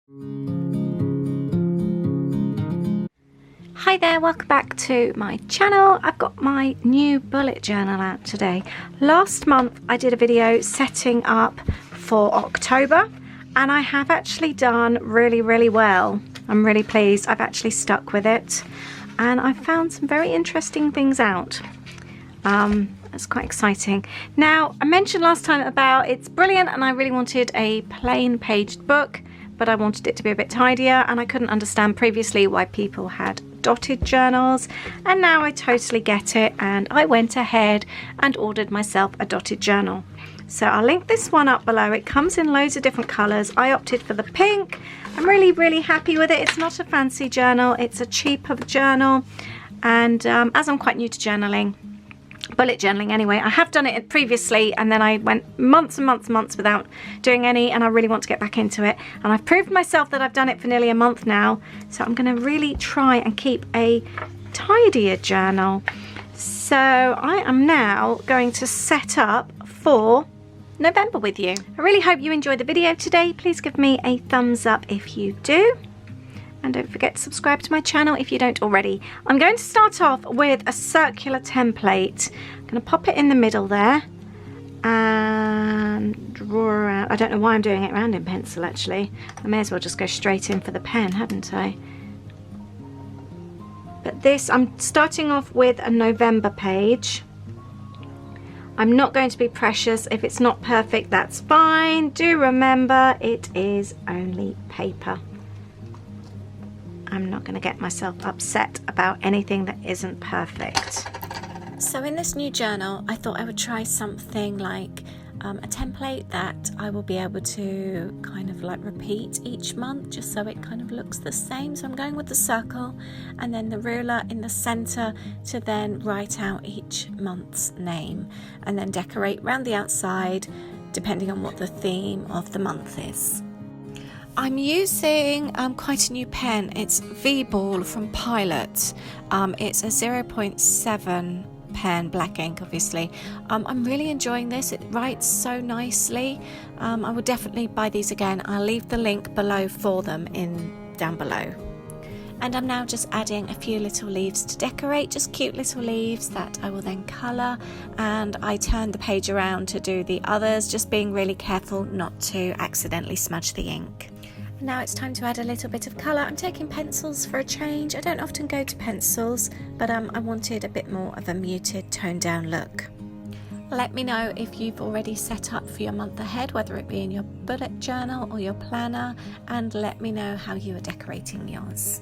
Hi there, welcome back to my channel. I've got my new bullet journal out today. Last month I did a video setting up for October and I have actually done really well. I'm really pleased. I've actually stuck with it and I've found some very interesting things out. It's quite exciting. Now, I mentioned last time about it's brilliant and I really wanted a plain paged book, but I wanted it to be a bit tidier and I couldn't understand previously why people had dotted journals, and now I totally get it, and I went ahead and ordered myself a dotted journal. So I'll link this one up below. It comes in loads of different colours. I opted for the pink. I'm really happy with it. It's not a fancy journal, it's a cheaper journal, and as I'm quite new to journaling, bullet journaling anyway, I have done it previously and then I went months and months without doing any, and I really want to get back into it, and I've proved myself that I've done it for nearly a month now, so I'm going to really try and keep a tidier journal. So I am now going to set up for November with you. I really hope you enjoyed the video today. Please give me a thumbs up if you do. And don't forget to subscribe to my channel if you don't already. I'm going to start off with a circular template. I'm going to pop it in the middle there and draw around. I don't know why I'm doing it around in pencil actually. I may as well just go straight in for the pen, hadn't I? But this, I'm starting off with a November page. I'm not going to be precious. If it's not perfect, that's fine. Do remember, it is only paper. I'm not going to get myself upset about anything that isn't perfect. So in this new journal, I thought I would try something like a template that I will be able to kind of like repeat each month, just so it kind of looks the same. So I'm going with the circle and then the ruler in the center to then write out each month's name and then decorate around the outside depending on what the theme of the month is. I'm using quite a new pen. It's V-Ball from Pilot. It's a 0.7 pen, black ink obviously. I'm really enjoying this. It writes so nicely. I will definitely buy these again. I'll leave the link below for them down below. And I'm now just adding a few little leaves to decorate, just cute little leaves that I will then colour, and I turn the page around to do the others, just being really careful not to accidentally smudge the ink. Now it's time to add a little bit of colour. I'm taking pencils for a change. I don't often go to pencils, but I wanted a bit more of a muted, toned down look. Let me know if you've already set up for your month ahead, whether it be in your bullet journal or your planner, and let me know how you are decorating yours.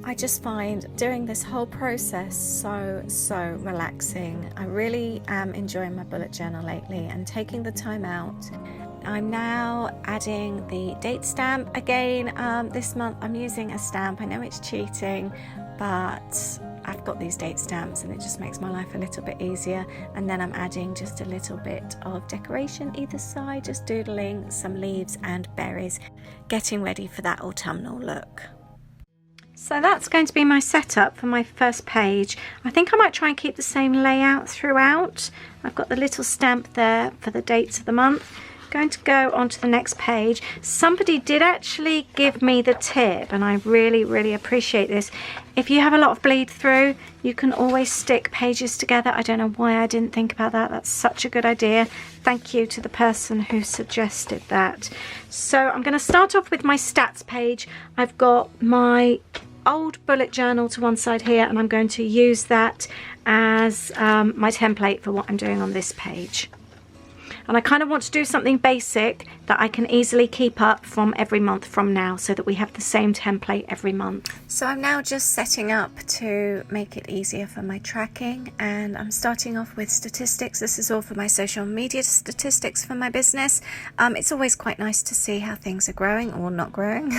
I just find doing this whole process so relaxing. I really am enjoying my bullet journal lately and taking the time out. I'm now adding the date stamp again. This month I'm using a stamp. I know it's cheating, but I've got these date stamps and it just makes my life a little bit easier. And then I'm adding just a little bit of decoration either side, just doodling some leaves and berries, getting ready for that autumnal look. So that's going to be my setup for my first page. I think I might try and keep the same layout throughout. I've got the little stamp there for the dates of the month. Going to go on to the next page. Somebody did actually give me the tip, and I really appreciate this. If you have a lot of bleed through, you can always stick pages together. I don't know why I didn't think about that. That's such a good idea. Thank you to the person who suggested that. So I'm going to start off with my stats page. I've got my old bullet journal to one side here, and I'm going to use that as my template for what I'm doing on this page. And I kind of want to do something basic that I can easily keep up from every month from now, so that we have the same template every month. So I'm now just setting up to make it easier for my tracking, and I'm starting off with statistics. This is all for my social media statistics for my business. It's always quite nice to see how things are growing or not growing,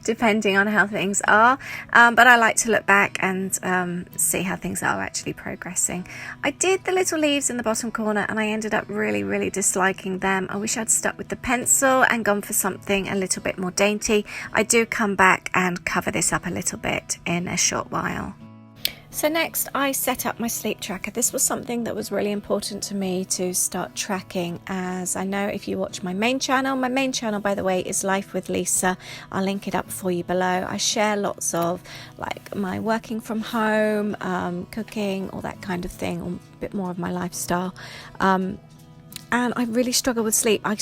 depending on how things are. But I like to look back and see how things are actually progressing. I did the little leaves in the bottom corner and I ended up really disliking them. I wish I'd stuck with the pencil and gone for something a little bit more dainty. I do come back and cover this up a little bit in a short while. So next I set up my sleep tracker. This was something that was really important to me to start tracking, as I know if you watch my main channel by the way is Life with Lisa. I'll link it up for you below. I share lots of like my working from home, cooking, all that kind of thing, or a bit more of my lifestyle. And I really struggle with sleep. I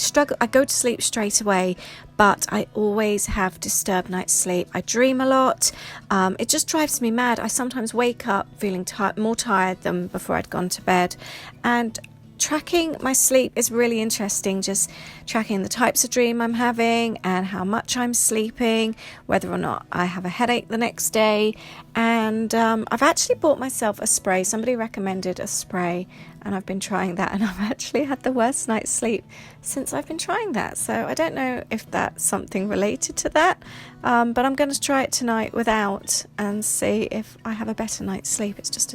go to sleep straight away, but I always have disturbed night's sleep. I dream a lot. It just drives me mad. I sometimes wake up feeling more tired than before I'd gone to bed. And tracking my sleep is really interesting, just tracking the types of dream I'm having and how much I'm sleeping, whether or not I have a headache the next day. And I've actually bought myself a spray. Somebody recommended a spray and I've been trying that, and I've actually had the worst night's sleep since I've been trying that. So I don't know if that's something related to that, but I'm going to try it tonight without and see if I have a better night's sleep. It's just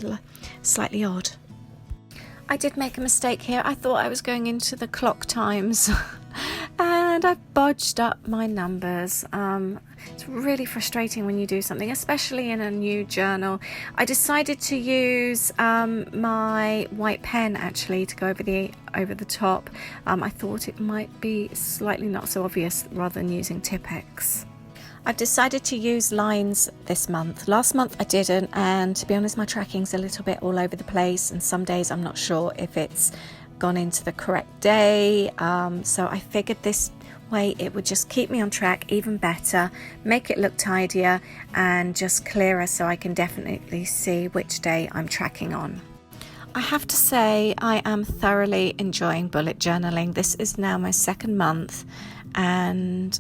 slightly odd. I did make a mistake here. I thought I was going into the clock times and I bodged up my numbers. It's really frustrating when you do something, especially in a new journal. I decided to use my white pen actually to go over the top. I thought it might be slightly not so obvious rather than using Tipp-Ex. I've decided to use lines this month. Last month I didn't, and to be honest my tracking's a little bit all over the place, and some days I'm not sure if it's gone into the correct day. So I figured this way it would just keep me on track even better, make it look tidier and just clearer, so I can definitely see which day I'm tracking on. I have to say I am thoroughly enjoying bullet journaling. This is now my second month and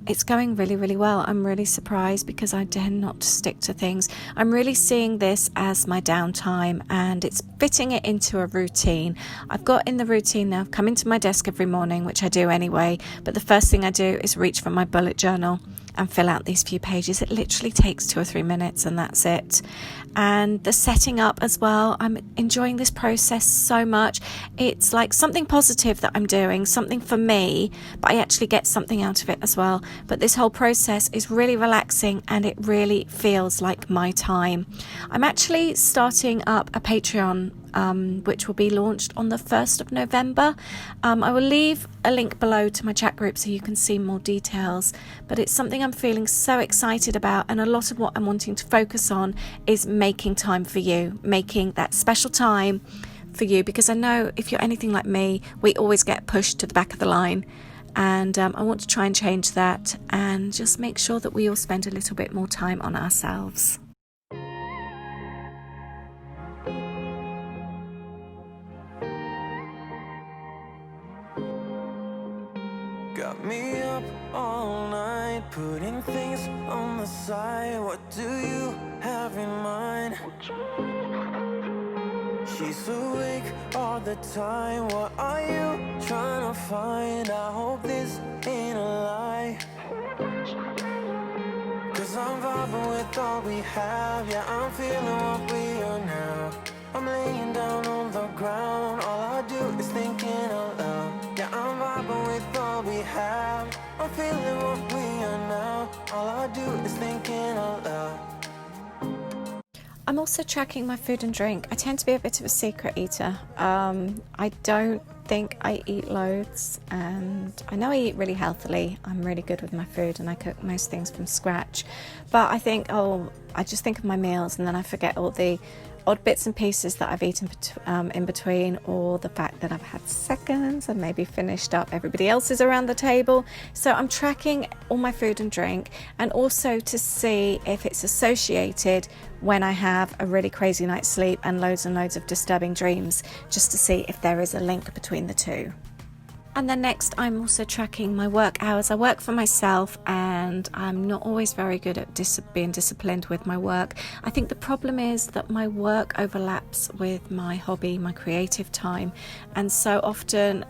it's going really, really well. I'm really surprised because I tend not to stick to things. I'm really seeing this as my downtime and it's fitting it into a routine. I've got in the routine now, I've come into my desk every morning, which I do anyway, but the first thing I do is reach for my bullet journal and fill out these few pages. It literally takes 2 or 3 minutes and that's it. And the setting up as well, I'm enjoying this process so much. It's like something positive that I'm doing, something for me, but I actually get something out of it as well. But this whole process is really relaxing and it really feels like my time. I'm actually starting up a Patreon which will be launched on the 1st of November. I will leave a link below to my chat group so you can see more details, but it's something I'm feeling so excited about, and a lot of what I'm wanting to focus on is making time for you, making that special time for you, because I know if you're anything like me, we always get pushed to the back of the line, and I want to try and change that and just make sure that we all spend a little bit more time on ourselves. Got me up all night, putting things on the side. What do you have in mind? She's awake all the time. What are you trying to find? I hope this ain't a lie, 'cause I'm vibing with all we have. Yeah, I'm feeling what we are now. I'm laying down on the ground. All I do is thinking out loud. Yeah, I'm vibing with all we have. I'm feeling what we are now. All I do is thinking out loud. I'm also tracking my food and drink. I tend to be a bit of a secret eater. I don't think I eat loads, and I know I eat really healthily. I'm really good with my food and I cook most things from scratch, but I think, I just think of my meals and then I forget all the odd bits and pieces that I've eaten in between, or the fact that I've had seconds and maybe finished up everybody else's around the table. So I'm tracking all my food and drink, and also to see if it's associated when I have a really crazy night's sleep and loads of disturbing dreams, just to see if there is a link between the two. And then next, I'm also tracking my work hours. I work for myself and I'm not always very good at being disciplined with my work. I think the problem is that my work overlaps with my hobby, my creative time. And so often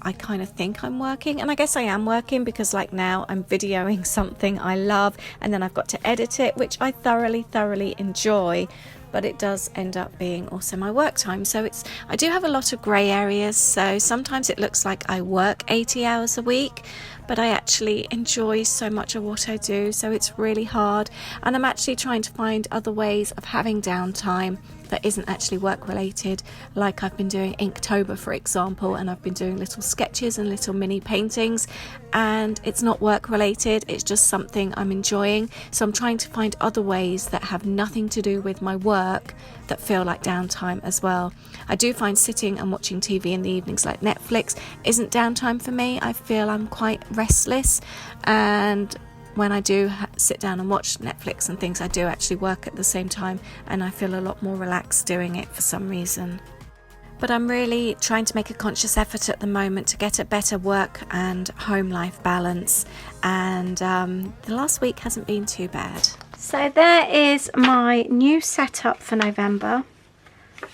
I kind of think I'm working, and I guess I am working because like now I'm videoing something I love and then I've got to edit it, which I thoroughly enjoy. But it does end up being also my work time. So I do have a lot of grey areas. So sometimes it looks like I work 80 hours a week, but I actually enjoy so much of what I do, so it's really hard, and I'm actually trying to find other ways of having downtime that isn't actually work related, like I've been doing Inktober, for example, and I've been doing little sketches and little mini paintings, and it's not work related, it's just something I'm enjoying. So I'm trying to find other ways that have nothing to do with my work that feel like downtime as well. I do find sitting and watching TV in the evenings like Netflix isn't downtime for me. I feel I'm quite restless, and when I do sit down and watch Netflix and things, I do actually work at the same time, and I feel a lot more relaxed doing it for some reason. But I'm really trying to make a conscious effort at the moment to get a better work and home life balance, and the last week hasn't been too bad. So there is my new setup for November.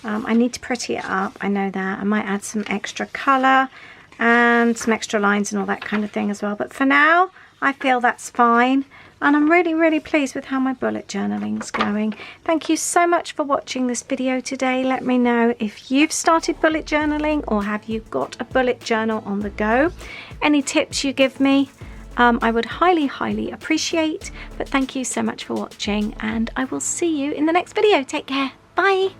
I need to pretty it up, I know that. I might add some extra colour and some extra lines and all that kind of thing as well, but for now I feel that's fine, and I'm really pleased with how my bullet journaling's going. Thank you so much for watching this video today. Let me know if you've started bullet journaling, or have you got a bullet journal on the go. Any tips you give me, I would highly appreciate. But thank you so much for watching, and I will see you in the next video. Take care. Bye.